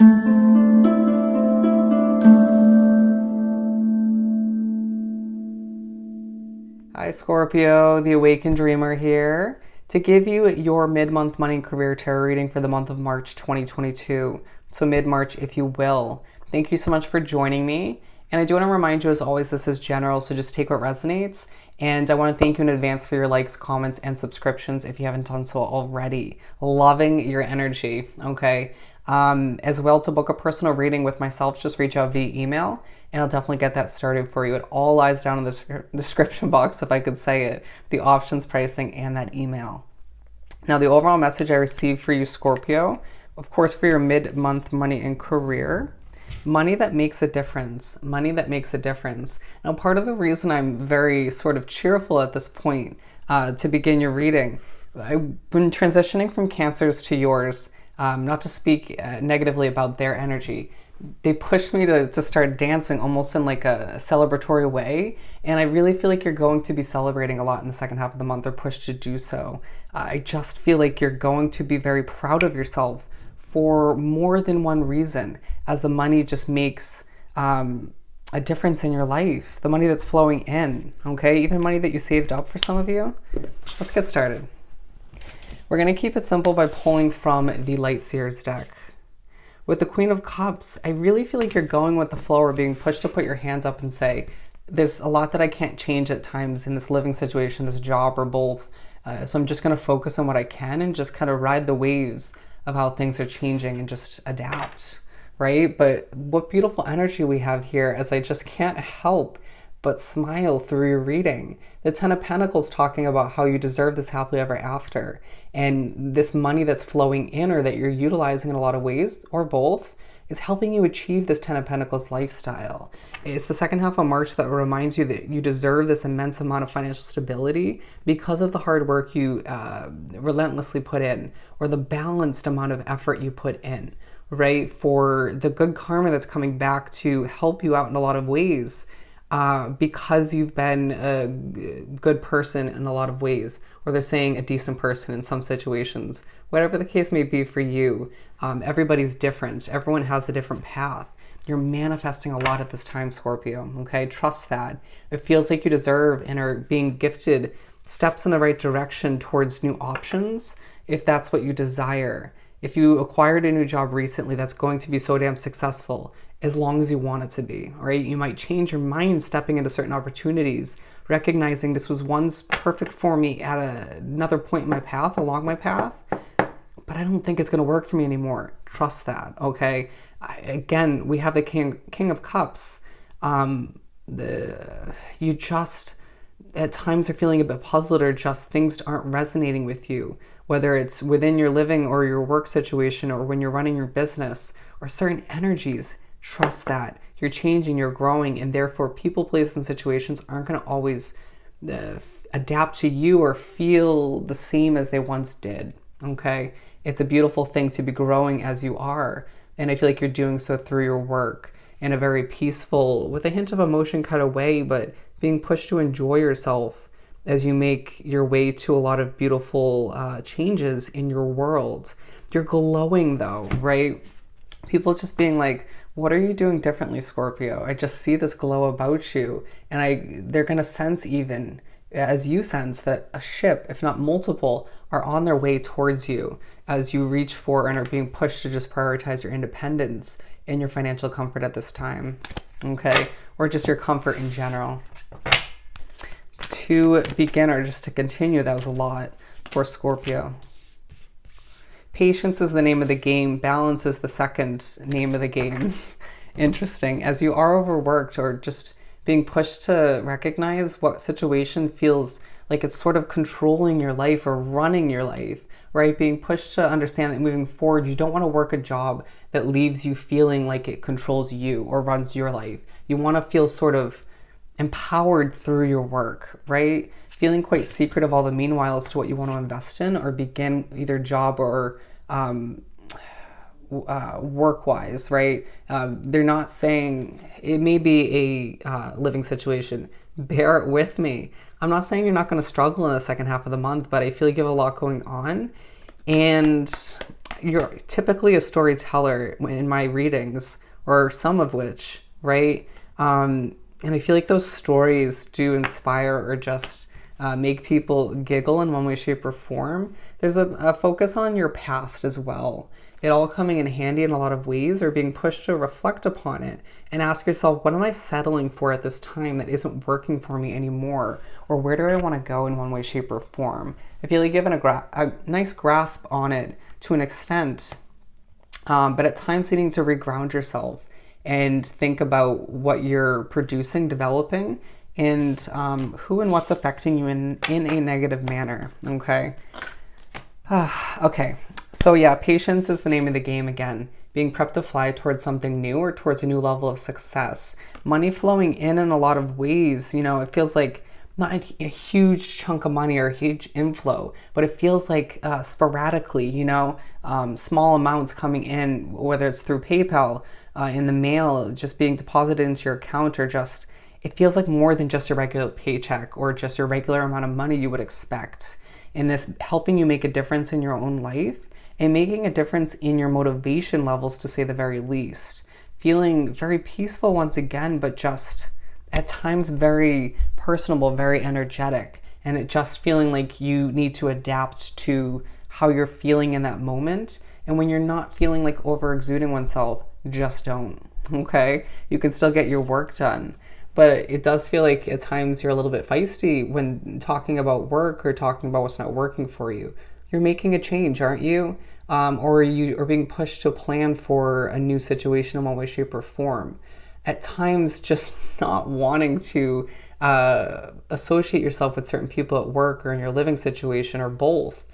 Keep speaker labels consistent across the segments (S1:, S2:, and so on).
S1: Hi Scorpio, the Awakened Dreamer here to give you your mid-month money and career tarot reading for the month of March 2022. So mid-March, if you will. Thank you so much for joining me. And I do want to remind you, as always, this is general, so just take what resonates. And I want to thank you in advance for your likes, comments, and subscriptions if you haven't done so already. Loving your energy, okay? As well, to book a personal reading with myself, just reach out via email and I'll definitely get that started for you. It all lies down in the description box, if I could say it, the options, pricing, and that email. Now, the overall message I received for you, Scorpio, of course, for your mid-month money and career, money that makes a difference, money that makes a difference. Now, part of the reason I'm very sort of cheerful at this point to begin your reading, I've been transitioning from Cancers to yours, not to speak negatively about their energy. They pushed me to start dancing almost in like a celebratory way. And I really feel like you're going to be celebrating a lot in the second half of the month, or pushed to do so. I just feel like you're going to be very proud of yourself for more than one reason, as the money just makes a difference in your life. The money that's flowing in, okay? Even money that you saved up for some of you. Let's get started. We're going to keep it simple by pulling from the Light Seers deck. With the Queen of Cups, I really feel like you're going with the flow, or being pushed to put your hands up and say, there's a lot that I can't change at times in this living situation, this job, or both. So I'm just going to focus on what I can and just kind of ride the waves of how things are changing and just adapt, right? But what beautiful energy we have here, as I just can't help but smile through your reading. The Ten of Pentacles talking about how you deserve this happily ever after. And this money that's flowing in, or that you're utilizing in a lot of ways, or both, is helping you achieve this Ten of Pentacles lifestyle. It's the second half of March that reminds you that you deserve this immense amount of financial stability because of the hard work you relentlessly put in, or the balanced amount of effort you put in, right? For the good karma that's coming back to help you out in a lot of ways. Because you've been a good person in a lot of ways, or they're saying a decent person in some situations. Whatever the case may be for you, everybody's different. Everyone has a different path. You're manifesting a lot at this time, Scorpio, okay? Trust that. It feels like you deserve and are being gifted steps in the right direction towards new options, if that's what you desire. If you acquired a new job recently that's going to be so damn successful, as long as you want it to be, right? You might change your mind stepping into certain opportunities, recognizing this was once perfect for me at another point in my path, along my path, but I don't think it's going to work for me anymore. Trust that, okay? Again, we have the King of Cups. You just at times are feeling a bit puzzled, or just things aren't resonating with you, whether it's within your living or your work situation, or when you're running your business, or certain energies. Trust that you're changing, you're growing, and therefore people, places, and situations aren't going to always adapt to you or feel the same as they once did, okay? It's a beautiful thing to be growing as you are, and I feel like you're doing so through your work in a very peaceful, with a hint of emotion kind of way, but being pushed to enjoy yourself as you make your way to a lot of beautiful changes in your world. You're glowing though, right? People just being like, what are you doing differently, Scorpio? I just see this glow about you. And they're going to sense, even as you sense, that a ship, if not multiple, are on their way towards you as you reach for and are being pushed to just prioritize your independence and your financial comfort at this time, okay? Or just your comfort in general. To begin, or just to continue, that was a lot for Scorpio. Patience is the name of the game. Balance is the second name of the game. Interesting. As you are overworked, or just being pushed to recognize what situation feels like it's sort of controlling your life or running your life, right? Being pushed to understand that moving forward, you don't want to work a job that leaves you feeling like it controls you or runs your life. You want to feel sort of empowered through your work, right? Feeling quite secret of all the meanwhile as to what you want to invest in or begin, either job or work-wise, right? They're not saying, it may be a living situation. Bear it with me. I'm not saying you're not going to struggle in the second half of the month, but I feel like you have a lot going on. And you're typically a storyteller in my readings, or some of which, right? And I feel like those stories do inspire or just make people giggle in one way, shape, or form. There's a focus on your past as well. It all coming in handy in a lot of ways, or being pushed to reflect upon it and ask yourself, what am I settling for at this time that isn't working for me anymore? Or where do I want to go in one way, shape, or form? I feel like given a nice grasp on it to an extent, but at times you need to reground yourself and think about what you're producing, developing, and who and what's affecting you in a negative manner, okay? Okay, so yeah, patience is the name of the game again. Being prepped to fly towards something new or towards a new level of success. Money flowing in a lot of ways. You know, it feels like not a huge chunk of money or a huge inflow, but it feels like sporadically, you know, small amounts coming in, whether it's through PayPal, in the mail, just being deposited into your account, or just, it feels like more than just your regular paycheck or just your regular amount of money you would expect. And this helping you make a difference in your own life and making a difference in your motivation levels, to say the very least. Feeling very peaceful once again, but just at times very personable, very energetic, and it just feeling like you need to adapt to how you're feeling in that moment. And when you're not feeling like over exuding oneself, just don't, okay? You can still get your work done. But it does feel like at times you're a little bit feisty when talking about work or talking about what's not working for you. You're making a change, aren't you? Or you are being pushed to a plan for a new situation in one way, shape, or form. At times, just not wanting to associate yourself with certain people at work or in your living situation, or both.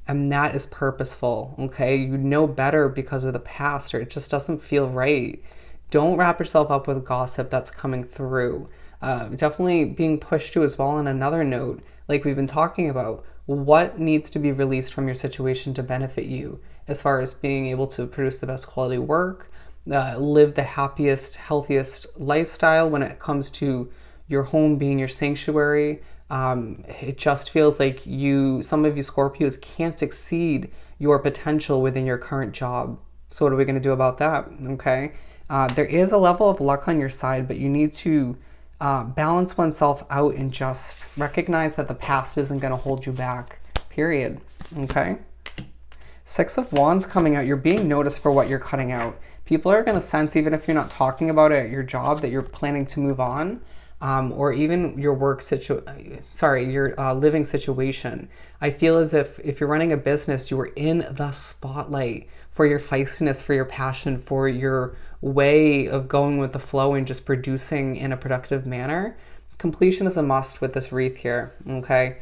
S1: And that is purposeful, okay? You know better because of the past, or it just doesn't feel right. Don't wrap yourself up with gossip that's coming through. Definitely being pushed to as well on another note, like we've been talking about, what needs to be released from your situation to benefit you, as far as being able to produce the best quality work, live the happiest, healthiest lifestyle when it comes to your home being your sanctuary. It just feels like some of you Scorpios can't exceed your potential within your current job. So what are we going to do about that? Okay. There is a level of luck on your side, but you need to balance oneself out and just recognize that the past isn't going to hold you back, period. Okay. 6 of Wands coming out. You're being noticed for what you're cutting out. People are going to sense, even if you're not talking about it at your job, that you're planning to move on. Or even your your living situation. I feel as if you're running a business, you are in the spotlight for your feistiness, for your passion, for your way of going with the flow and just producing in a productive manner. Completion is a must with this wreath here, okay?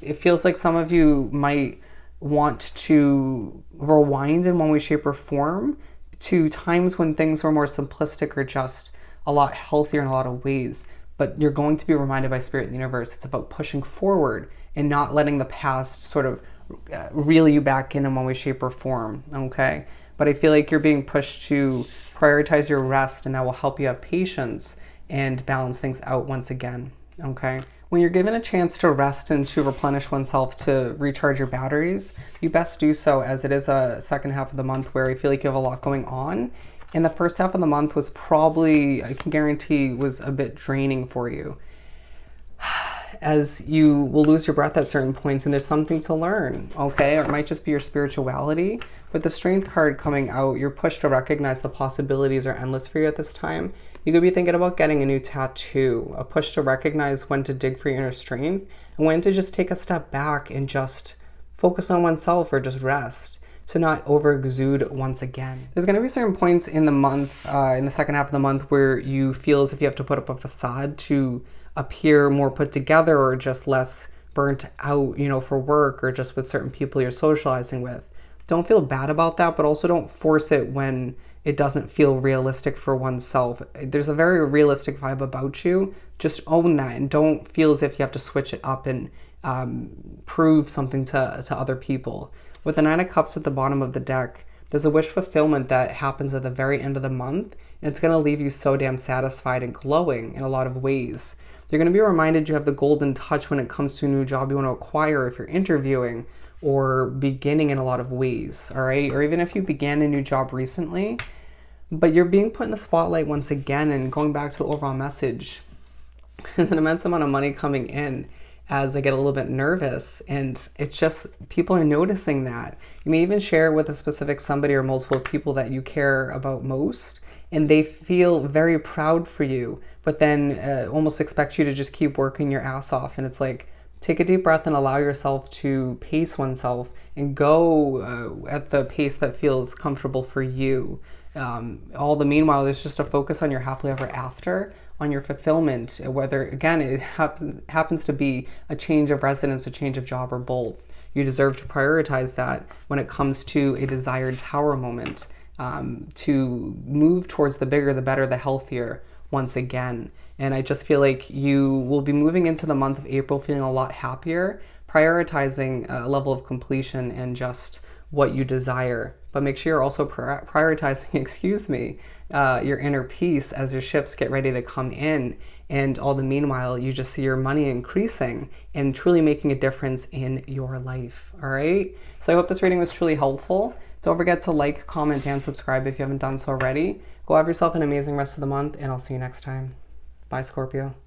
S1: It feels like some of you might want to rewind in one way, shape, or form to times when things were more simplistic or just a lot healthier in a lot of ways. But you're going to be reminded by Spirit and the universe, it's about pushing forward and not letting the past sort of reel you back in one way, shape, or form, okay? But I feel like you're being pushed to prioritize your rest, and that will help you have patience and balance things out once again, okay? When you're given a chance to rest and to replenish oneself, to recharge your batteries, you best do so, as it is a second half of the month where I feel like you have a lot going on. And the first half of the month was probably, I can guarantee, was a bit draining for you, as you will lose your breath at certain points and there's something to learn, okay? Or it might just be your spirituality. With the Strength card coming out, you're pushed to recognize the possibilities are endless for you at this time. You could be thinking about getting a new tattoo, a push to recognize when to dig for your inner strength and when to just take a step back and just focus on oneself or just rest, to not over exude once again. There's going to be certain points in the month, in the second half of the month, where you feel as if you have to put up a facade to appear more put together or just less burnt out, you know, for work or just with certain people you're socializing with. Don't feel bad about that, but also don't force it when it doesn't feel realistic for oneself. There's a very realistic vibe about you. Just own that and don't feel as if you have to switch it up and prove something to other people. With the 9 of Cups at the bottom of the deck, there's a wish fulfillment that happens at the very end of the month, and it's going to leave you so damn satisfied and glowing in a lot of ways. You're going to be reminded you have the golden touch when it comes to a new job you want to acquire if you're interviewing, or beginning in a lot of ways, all right? Or even if you began a new job recently, but you're being put in the spotlight once again. And going back to the overall message, there's an immense amount of money coming in as I get a little bit nervous, and it's just people are noticing that. You may even share it with a specific somebody or multiple people that you care about most, and they feel very proud for you, but then almost expect you to just keep working your ass off. And it's like, take a deep breath and allow yourself to pace oneself and go at the pace that feels comfortable for you. All the meanwhile, there's just a focus on your happily ever after, on your fulfillment, whether again it happens to be a change of residence, a change of job, or both. You deserve to prioritize that when it comes to a desired tower moment, to move towards the bigger, the better, the healthier once again. And I just feel like you will be moving into the month of April feeling a lot happier, prioritizing a level of completion and just what you desire. But make sure you're also prioritizing, your inner peace as your ships get ready to come in. And all the meanwhile, you just see your money increasing and truly making a difference in your life. All right. So I hope this reading was truly helpful. Don't forget to like, comment, and subscribe if you haven't done so already. Go have yourself an amazing rest of the month, and I'll see you next time. Bye, Scorpio.